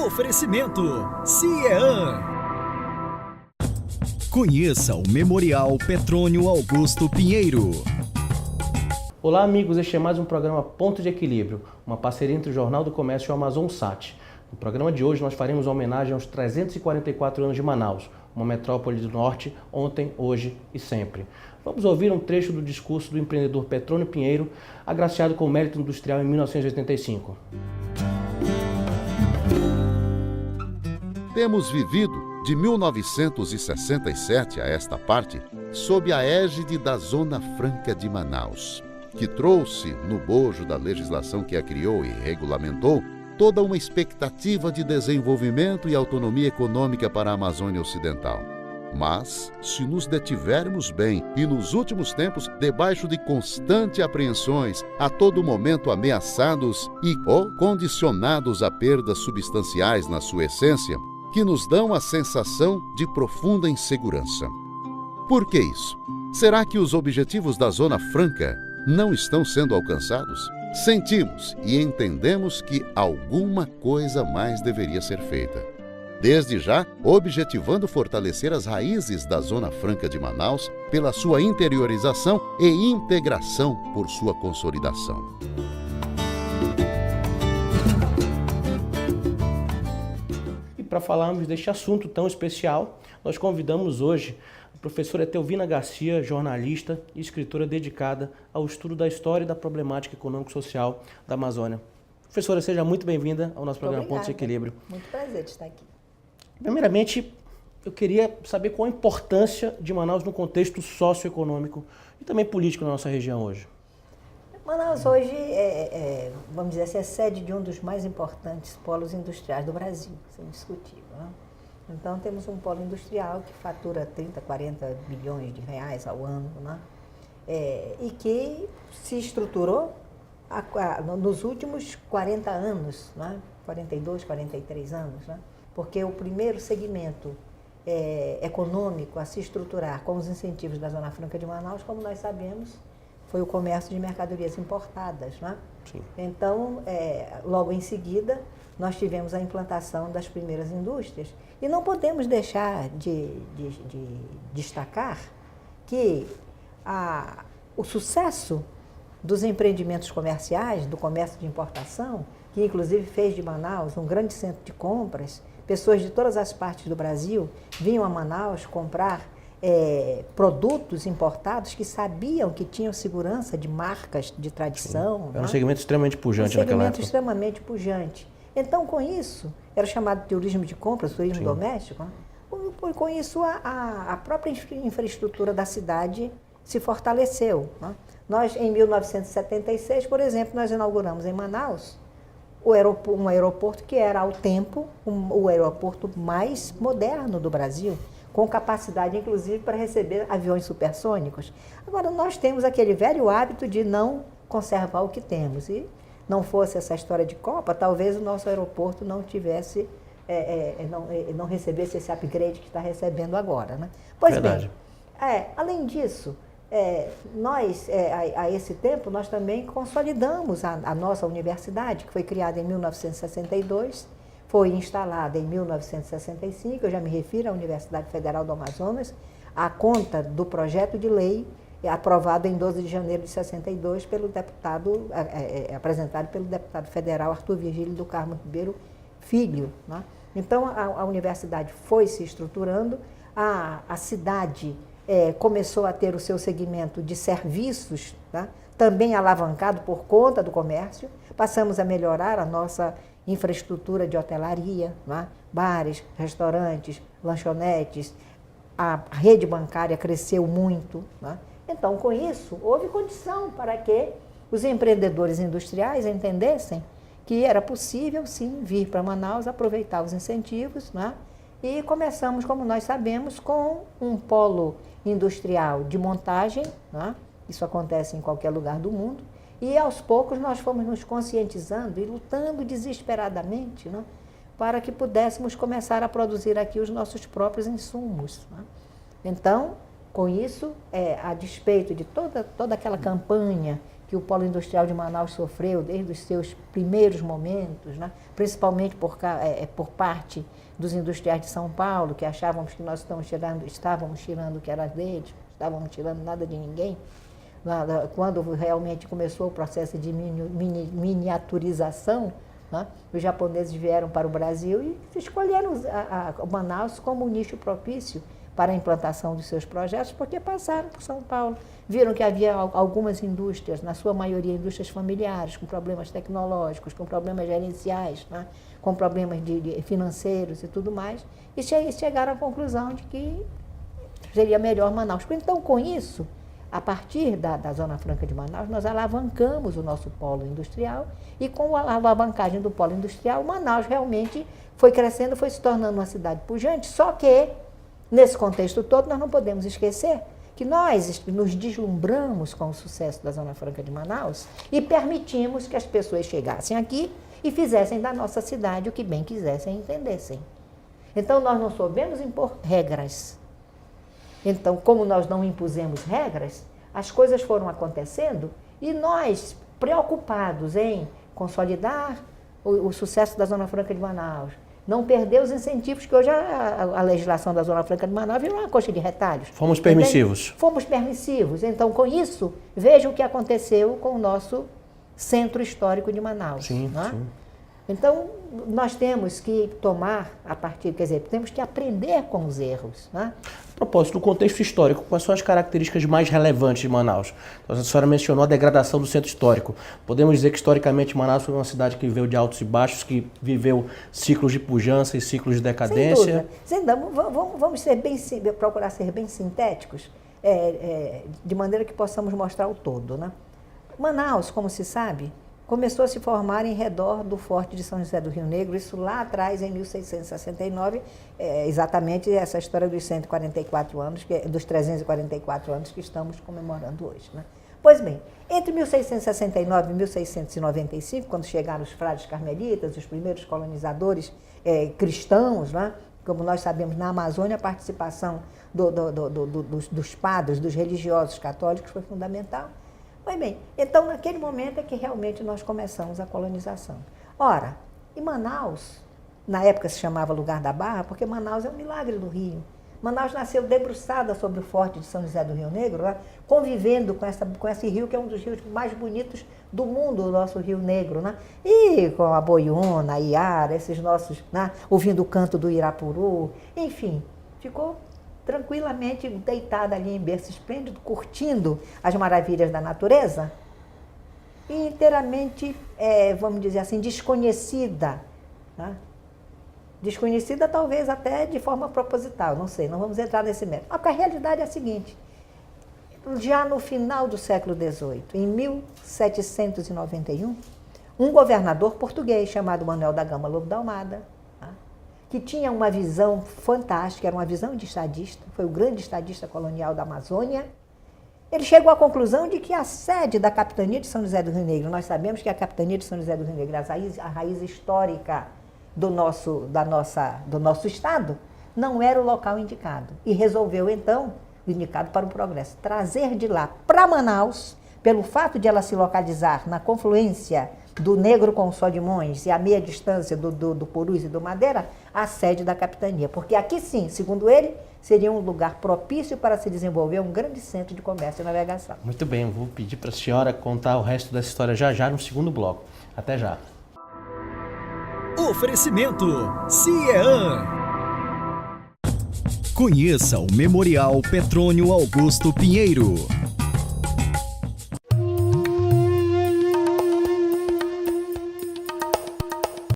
Oferecimento CIEAN. Conheça o Memorial Petrônio Augusto Pinheiro. Olá amigos, este é mais um programa Ponto de Equilíbrio, uma parceria entre o Jornal do Comércio e o Amazonsat. No programa de hoje nós faremos uma homenagem aos 344 anos de Manaus, uma metrópole do norte, ontem, hoje e sempre. Vamos ouvir um trecho do discurso do empreendedor Petrônio Pinheiro, agraciado com o mérito industrial em 1985. Temos vivido, de 1967 a esta parte, sob a égide da Zona Franca de Manaus, que trouxe, no bojo da legislação que a criou e regulamentou, toda uma expectativa de desenvolvimento e autonomia econômica para a Amazônia Ocidental. Mas, se nos detivermos bem e nos últimos tempos, debaixo de constantes apreensões, a todo momento ameaçados e ou condicionados a perdas substanciais na sua essência, que nos dão a sensação de profunda insegurança. Por que isso? Será que os objetivos da Zona Franca não estão sendo alcançados? Sentimos e entendemos que alguma coisa mais deveria ser feita. Desde já, objetivando fortalecer as raízes da Zona Franca de Manaus pela sua interiorização e integração por sua consolidação. E para falarmos deste assunto tão especial, nós convidamos hoje a professora Etelvina Garcia, jornalista e escritora dedicada ao estudo da história e da problemática econômico-social da Amazônia. Professora, seja muito bem-vinda ao nosso programa Ponto de Equilíbrio. Muito prazer de estar aqui. Primeiramente, eu queria saber qual a importância de Manaus no contexto socioeconômico e também político na nossa região hoje. Manaus hoje vamos dizer assim, é sede de um dos mais importantes polos industriais do Brasil, isso é indiscutível, né? Então temos um polo industrial que fatura 30, 40 bilhões de reais ao ano, né? E que se estruturou nos últimos 40 anos, né? 42, 43 anos, né? Porque o primeiro segmento econômico a se estruturar com os incentivos da Zona Franca de Manaus, como nós sabemos, foi o comércio de mercadorias importadas, né? Sim. Então, logo em seguida, nós tivemos a implantação das primeiras indústrias e não podemos deixar de destacar que o sucesso dos empreendimentos comerciais, do comércio de importação, que inclusive fez de Manaus um grande centro de compras. Pessoas de todas as partes do Brasil vinham a Manaus comprar produtos importados que sabiam que tinham segurança de marcas de tradição. Era um segmento extremamente pujante naquela época. Um segmento extremamente pujante. Então, com isso, era chamado de turismo de compras, turismo doméstico, né? Com isso, a própria infraestrutura da cidade se fortaleceu, né? Nós, em 1976, por exemplo, nós inauguramos em Manaus um aeroporto que era, ao tempo, o aeroporto mais moderno do Brasil, com capacidade, inclusive, para receber aviões supersônicos. Agora, nós temos aquele velho hábito de não conservar o que temos. E não fosse essa história de Copa, talvez o nosso aeroporto não tivesse, não recebesse esse upgrade que está recebendo agora, né? Pois Verdade. bem, além disso, nós, a esse tempo, nós também consolidamos a nossa universidade, que foi criada em 1962, foi instalada em 1965, eu já me refiro à Universidade Federal do Amazonas, à conta do projeto de lei aprovado em 12 de janeiro de 62 pelo deputado, apresentado pelo deputado federal Arthur Virgílio do Carmo Ribeiro Filho, né? Então, a universidade foi se estruturando, a cidade começou a ter o seu segmento de serviços, né? Também alavancado por conta do comércio, passamos a melhorar a nossa infraestrutura de hotelaria, né? Bares, restaurantes, lanchonetes, a rede bancária cresceu muito, né? Então, com isso, houve condição para que os empreendedores industriais entendessem que era possível, sim, vir para Manaus, aproveitar os incentivos, né? E começamos, como nós sabemos, com um polo industrial de montagem, né? Isso acontece em qualquer lugar do mundo, e aos poucos nós fomos nos conscientizando e lutando desesperadamente, né? Para que pudéssemos começar a produzir aqui os nossos próprios insumos, né? Então, com isso, a despeito de toda aquela campanha que o polo industrial de Manaus sofreu desde os seus primeiros momentos, né? Principalmente por parte dos industriais de São Paulo, que achávamos que nós estávamos tirando o que era deles, estávamos tirando nada de ninguém. Quando realmente começou o processo de miniaturização, né? Os japoneses vieram para o Brasil e escolheram Manaus como um nicho propício para a implantação dos seus projetos, porque passaram por São Paulo, viram que havia algumas indústrias, na sua maioria indústrias familiares, com problemas tecnológicos, com problemas gerenciais, né? Com problemas financeiros e tudo mais, e chegaram à conclusão de que seria melhor Manaus. Então, com isso, a partir da Zona Franca de Manaus, nós alavancamos o nosso polo industrial e com a alavancagem do polo industrial, Manaus realmente foi crescendo, foi se tornando uma cidade pujante, só que, nesse contexto todo, nós não podemos esquecer que nós nos deslumbramos com o sucesso da Zona Franca de Manaus e permitimos que as pessoas chegassem aqui e fizessem da nossa cidade o que bem quisessem e entendessem. Então, nós não soubemos impor regras. Então, como nós não impusemos regras, as coisas foram acontecendo e nós, preocupados em consolidar o sucesso da Zona Franca de Manaus, não perder os incentivos, que hoje a legislação da Zona Franca de Manaus virou uma coxa de retalhos. Fomos permissivos. Fomos permissivos. Então, com isso, veja o que aconteceu com o nosso centro histórico de Manaus. Sim, né? sim. Então, nós temos que tomar temos que aprender com os erros. Né? A propósito do contexto histórico, quais são as características mais relevantes de Manaus? Então, a senhora mencionou a degradação do centro histórico. Podemos dizer que, historicamente, Manaus foi uma cidade que viveu de altos e baixos, que viveu ciclos de pujança e ciclos de decadência? Sem dúvida. Vamos procurar ser bem sintéticos, de maneira que possamos mostrar o todo. Né? Manaus, como se sabe, começou a se formar em redor do Forte de São José do Rio Negro, isso lá atrás, em 1669, exatamente essa história dos 144 anos, dos 344 anos que estamos comemorando hoje. Né? Pois bem, entre 1669 e 1695, quando chegaram os frades carmelitas, os primeiros colonizadores cristãos, né? Como nós sabemos, na Amazônia, a participação dos padres, dos religiosos católicos foi fundamental. Pois bem, então naquele momento é que realmente nós começamos a colonização. Ora, em Manaus, na época se chamava Lugar da Barra, porque Manaus é um milagre do Rio. Manaus nasceu debruçada sobre o Forte de São José do Rio Negro, né? Convivendo com esse rio, que é um dos rios mais bonitos do mundo, o nosso Rio Negro. Né? E com a Boiúna, a Iara, esses nossos, né? Ouvindo o canto do Irapuru, enfim, ficou tranquilamente deitada ali em berço esplêndido, curtindo as maravilhas da natureza e inteiramente, vamos dizer assim, desconhecida. Né? Desconhecida talvez até de forma proposital, não sei, não vamos entrar nesse mérito. Porque a realidade é a seguinte, já no final do século XVIII, em 1791, um governador português chamado Manuel da Gama Lobo da Almada, que tinha uma visão fantástica, era uma visão de estadista, foi o grande estadista colonial da Amazônia. Ele chegou à conclusão de que a sede da capitania de São José do Rio Negro, nós sabemos que a capitania de São José do Rio Negro, a raiz histórica do nosso estado, não era o local indicado. E resolveu, então, o indicado para o progresso, trazer de lá para Manaus, pelo fato de ela se localizar na confluência do Negro com o Solimões e a meia distância do Purus e do Madeira, a sede da capitania. Porque aqui sim, segundo ele, seria um lugar propício para se desenvolver um grande centro de comércio e navegação. Muito bem, eu vou pedir para a senhora contar o resto dessa história já no segundo bloco. Até já. Oferecimento CIEAN. Conheça o Memorial Petrônio Augusto Pinheiro.